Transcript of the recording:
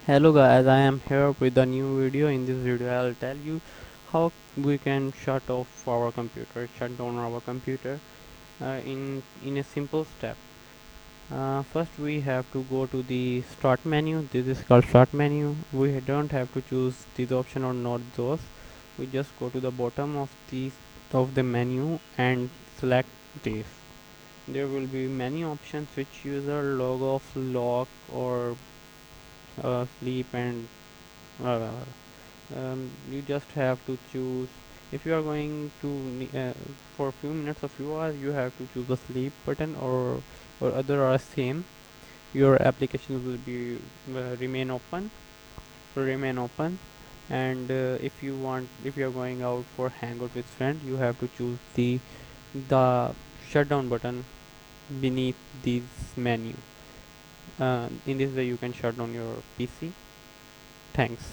Hello guys, I am here with a new video. In this video I'll tell you how we can shut down our computer in a simple step. First we have to go to the start menu. This is called start menu. We don't have to choose this option or not those. We just go to the bottom of the menu and select this. There will be many options: switch user, log off, lock, or sleep, and uh, you just have to choose. If you are going to for a few minutes or few hours, you have to choose the sleep button, or other are same. Your application will be remain open. And if you are going out for hangout with friends, you have to choose the shutdown button beneath this menu. In this way you can shut down your PC. Thanks.